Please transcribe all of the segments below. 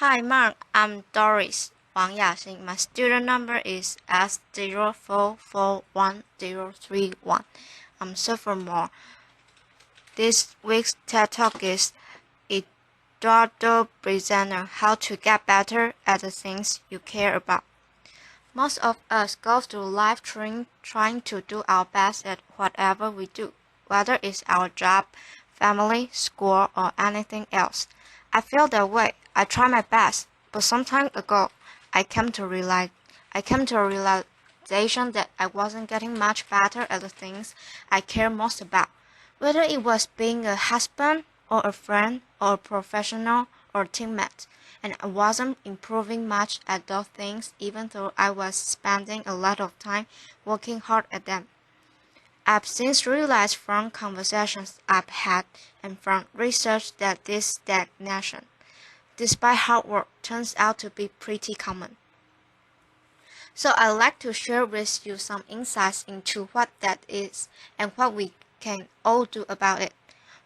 Hi Mark, I'm Doris Wang Yaxing. My student number is S044131. I'm sophomore. This week's TED Talk is Eduardo Briceño, How to Get Better at the Things You Care About. Most of us go through life trying to do our best at whatever we do, whether it's our job, family, school, or anything else. I feel that way. I try my best, but some time ago, I came to a realization that I wasn't getting much better at the things I care most about, whether it was being a husband or a friend or a professional or teammate, and I wasn't improving much at those things even though I was spending a lot of time working hard at them. I've since realized from conversations I've had and from research that this stagnation, despite hard work, turns out to be pretty common. So I'd like to share with you some insights into what that is and what we can all do about it.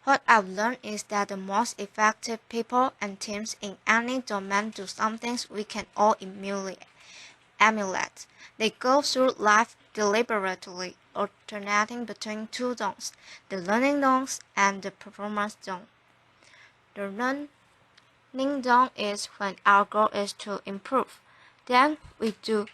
What I've learned is that the most effective people and teams in any domain do some things we can all emulate. They go through life deliberately, alternating between two zones, the learning zones and the performance zone. The learning zone is when our goal is to improve. Then we do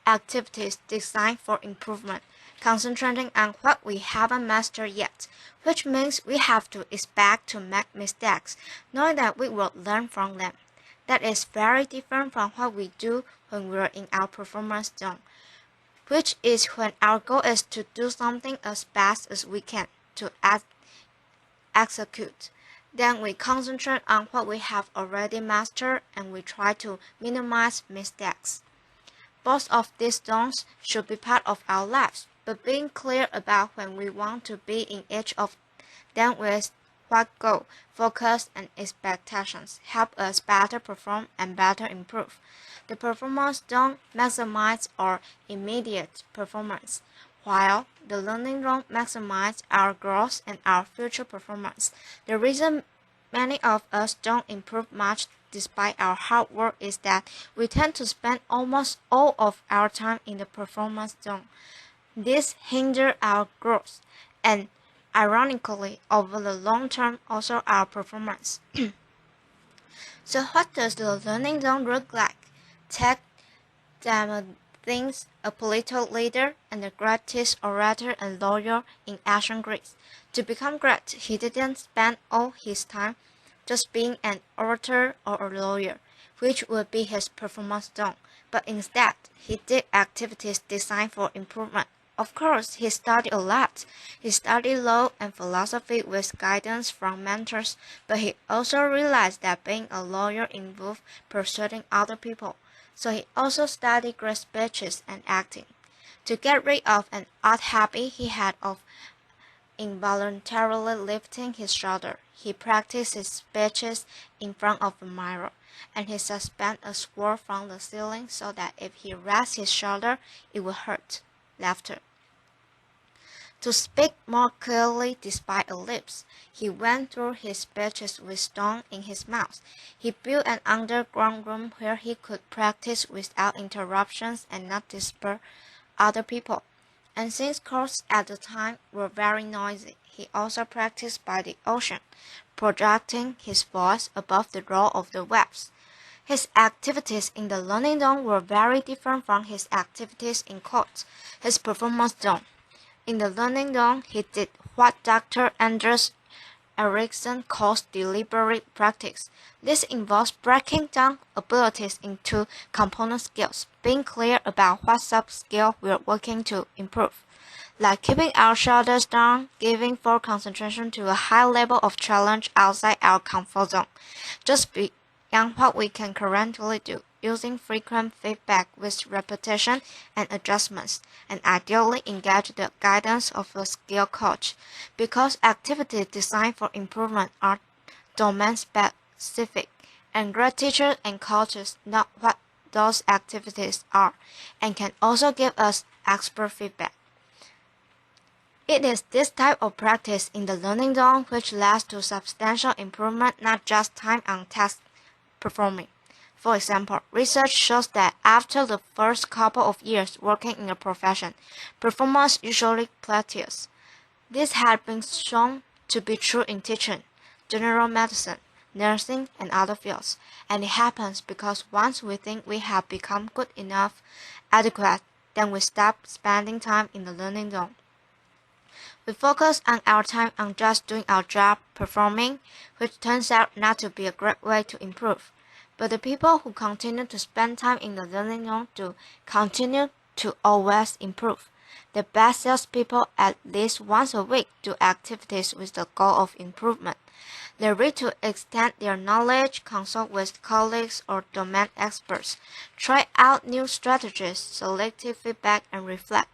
activities designed for improvement, concentrating on what we haven't mastered yet, which means we have to expect to make mistakes, knowing that we will learn from them. That is very different from what we do when we're in our performance zone, which is when our goal is to do something as fast as we can to execute. Then we concentrate on what we have already mastered and we try to minimize mistakes. Both of these zones should be part of our lives, but being clear about when we want to be in each of them with what goal, focus, and expectations help us better perform and better improve. The performance zone maximizes our immediate performance, while the learning zone maximizes our growth and our future performance. The reason many of us don't improve much despite our hard work is that we tend to spend almost all of our time in the performance zone. This hinders our growth and, ironically, over the long term, also our performance. So what does the learning zone look like? Take them things a political leader and a greatest orator and lawyer in ancient Greece. To become great, he didn't spend all his time just being an orator or a lawyer, which would be his performance zone, but instead, he did activities designed for improvement. Of course, he studied a lot. He studied law and philosophy with guidance from mentors, but he also realized that being a lawyer involved persuading other people, so he also studied great speeches and acting. To get rid of an odd habit he had of involuntarily lifting his shoulder, he practiced his speeches in front of a mirror, and he suspended a sword from the ceiling so that if he raised his shoulder, it would hurt. Laughter. To speak more clearly despite a lisp, he went through his speeches with stone in his mouth. He built an underground room where he could practice without interruptions and not disturb other people. And since courts at the time were very noisy, he also practiced by the ocean, projecting his voice above the roar of the waves. His activities in the learning zone were very different from his activities in court, his performance zone. In the learning zone, he did what Dr. Anders Ericsson calls deliberate practice. This involves breaking down abilities into component skills, being clear about what sub-skill we're working to improve, like keeping our shoulders down, giving full concentration to a high level of challenge outside our comfort zone, just beyond what we can currently do, using frequent feedback with repetition and adjustments, and ideally engage the guidance of a skill coach, because activities designed for improvement are domain-specific, and great teachers and coaches know what those activities are, and can also give us expert feedback. It is this type of practice in the learning zone which leads to substantial improvement, not just time on task performing. For example, research shows that after the first couple of years working in a profession, performance usually plateaus. This has been shown to be true in teaching, general medicine, nursing, and other fields, and it happens because once we think we have become good enough, adequate, then we stop spending time in the learning zone. We focus on our time on just doing our job, performing, which turns out not to be a great way to improve. But the people who continue to spend time in the learning zone do continue to always improve. The best salespeople at least once a week do activities with the goal of improvement. They read to extend their knowledge, consult with colleagues or domain experts, try out new strategies, selective feedback, and reflect.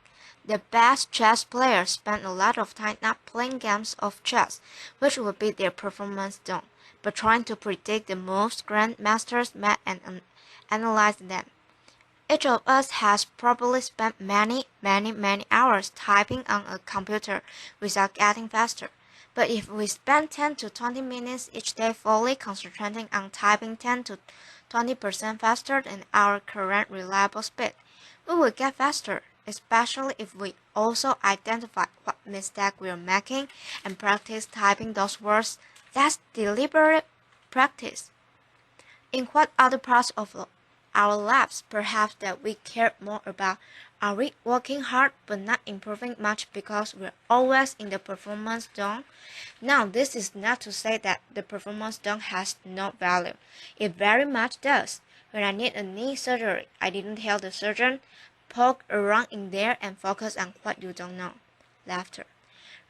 The best chess players spend a lot of time not playing games of chess, which would be their performance zone, but trying to predict the moves grandmasters make and analyze them. Each of us has probably spent many hours typing on a computer without getting faster. But if we spend 10 to 20 minutes each day fully concentrating on typing 10 to 20% faster than our current reliable speed, we will get faster, especially if we also identify what mistake we are making and practice typing those words. That's deliberate practice. In what other parts of our lives perhaps that we care more about? Are we working hard but not improving much because we're always in the performance zone? Now, this is not to say that the performance zone has no value. It very much does. When I need a knee surgery, I didn't tell the surgeon, poke around in there and focus on what you don't know. Laughter.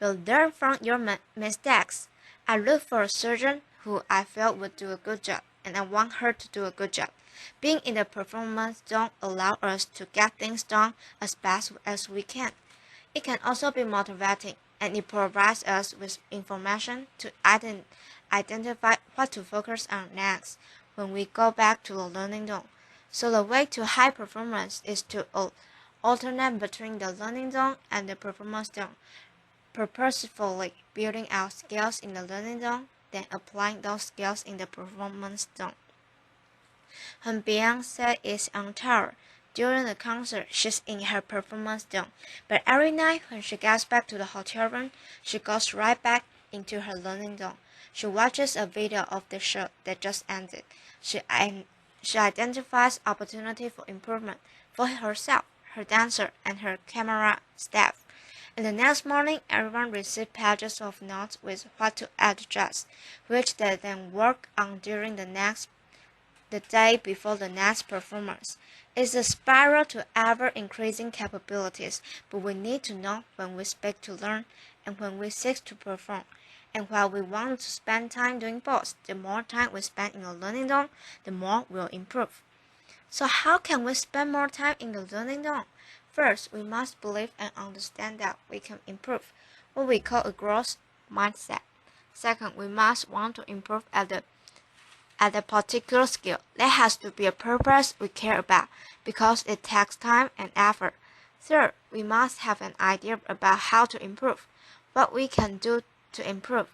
You'll learn from your mistakes. I look for a surgeon who I felt would do a good job, and I want her to do a good job. Being in the performance zone allows us to get things done as fast as we can. It can also be motivating, and it provides us with information to identify what to focus on next when we go back to the learning zone. So the way to high performance is to alternate between the learning zone and the performance zone, purposefully building our skills in the learning zone, then applying those skills in the performance zone. When Beyonce is on tour, during the concert, she's in her performance zone, but every night when she gets back to the hotel room, she goes right back into her learning zone. She watches a video of the show that just ended. She identifies opportunity for improvement for herself, her dancer, and her camera staff. And the next morning, everyone received pages of notes with what to adjust, which they then work on during the day before the next performance. It's a spiral to ever-increasing capabilities, but we need to know when we expect to learn and when we seek to perform. And while we want to spend time doing both, the more time we spend in a learning zone, the more we'll improve. So how can we spend more time in the learning zone? First, we must believe and understand that we can improve, what we call a growth mindset. Second, we must want to improve at a particular skill. There has to be a purpose we care about because it takes time and effort. Third, we must have an idea about how to improve, what we can do to improve,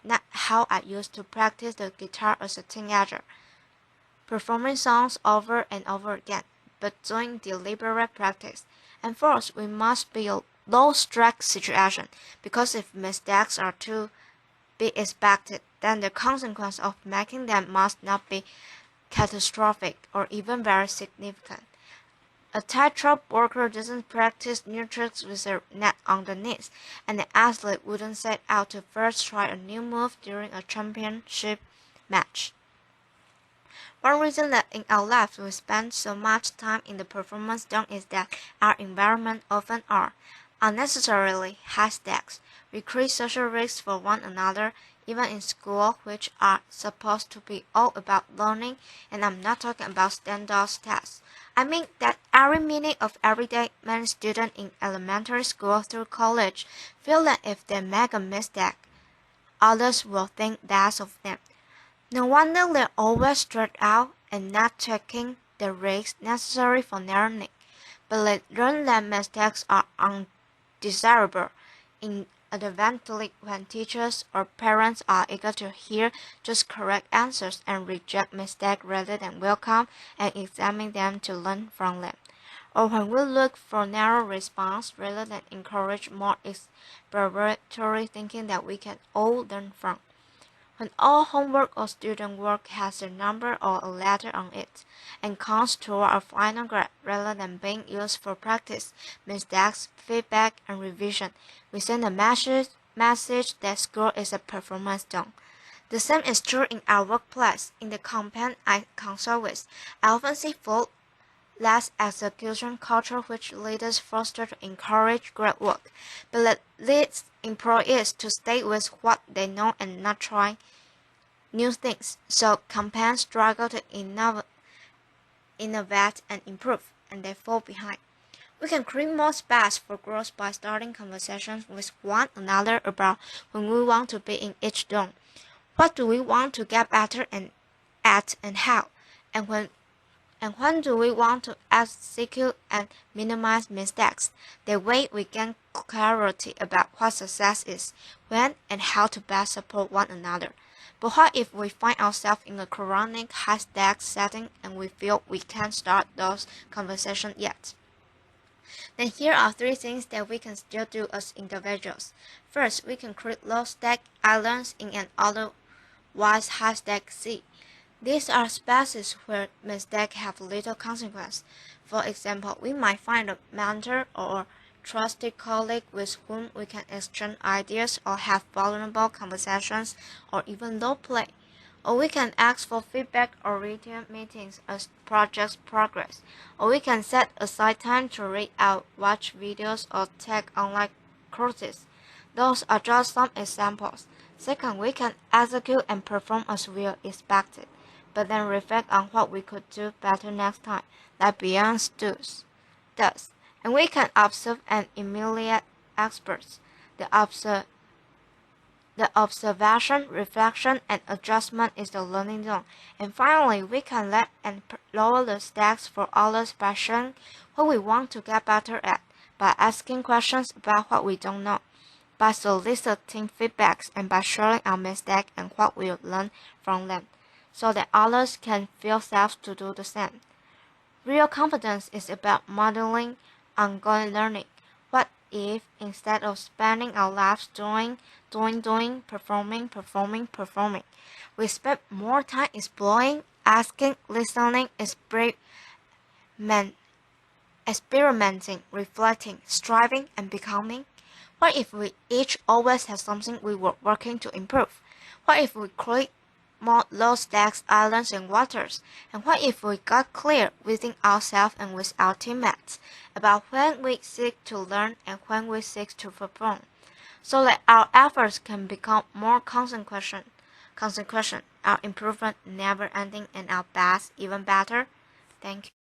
not how I used to practice the guitar as a teenager, performing songs over and over again, but doing deliberate practice. And fourth, we must be a low-stress situation because if mistakes are to be expected, then the consequence of making them must not be catastrophic or even very significant. A tightrope walker doesn't practice new tricks with a net on the knees, and an athlete wouldn't set out to first try a new move during a championship match. One reason that in our lives we spend so much time in the performance zone is that our environment often are unnecessarily high stakes. We create social risks for one another, even in school, which are supposed to be all about learning, and I'm not talking about standard tests. I mean that every minute of every day, many students in elementary school through college feel that if they make a mistake, others will think less of them. No wonder they're always stressed out and not taking the risks necessary for learning. But they learn that mistakes are undesirable. In advantage when teachers or parents are eager to hear just correct answers and reject mistakes rather than welcome and examine them to learn from them. Or when we look for narrow response rather than encourage more exploratory thinking that we can all learn from. When all homework or student work has a number or a letter on it and counts toward a final grade rather than being used for practice, mistakes, feedback, and revision, we send a message that score is a performance done. The same is true in our workplace. In the company I consult with, I often see less execution culture which leaders foster to encourage great work, but that leads employees to stay with what they know and not try new things. So companies struggle to innovate and improve, and they fall behind. We can create more space for growth by starting conversations with one another about when we want to be in each zone. What do we want to get better at and how? And when do we want to execute and minimize mistakes? That way we gain clarity about what success is, when and how to best support one another. But what if we find ourselves in a chronic high-stakes setting and we feel we can't start those conversations yet? Then here are 3 things that we can still do as individuals. First, we can create low-stake islands in an otherwise high-stake sea. These are spaces where mistakes have little consequence. For example, we might find a mentor or trusted colleague with whom we can exchange ideas or have vulnerable conversations or even role play. Or we can ask for feedback or written meetings as projects progress. Or we can set aside time to read out, watch videos, or take online courses. Those are just some examples. Second, we can execute and perform as we are expected, but then reflect on what we could do better next time, like Beyond does. And we can observe and emulate experts. The observation, reflection, and adjustment is the learning zone. And finally, we can let and lower the stakes for others by sharing what we want to get better at, by asking questions about what we don't know, by soliciting feedbacks, and by sharing our mistakes and what we learn from them, so that others can feel safe to do the same. Real confidence is about modeling ongoing learning. What if instead of spending our lives doing, performing, we spend more time exploring, asking, listening, experimenting, reflecting, striving, and becoming? What if we each always have something we were working to improve? What if we create more low-stakes islands and waters? And what if we got clear within ourselves and with our teammates about when we seek to learn and when we seek to perform, so that our efforts can become more consequential, our improvement never ending, and our best even better? Thank you.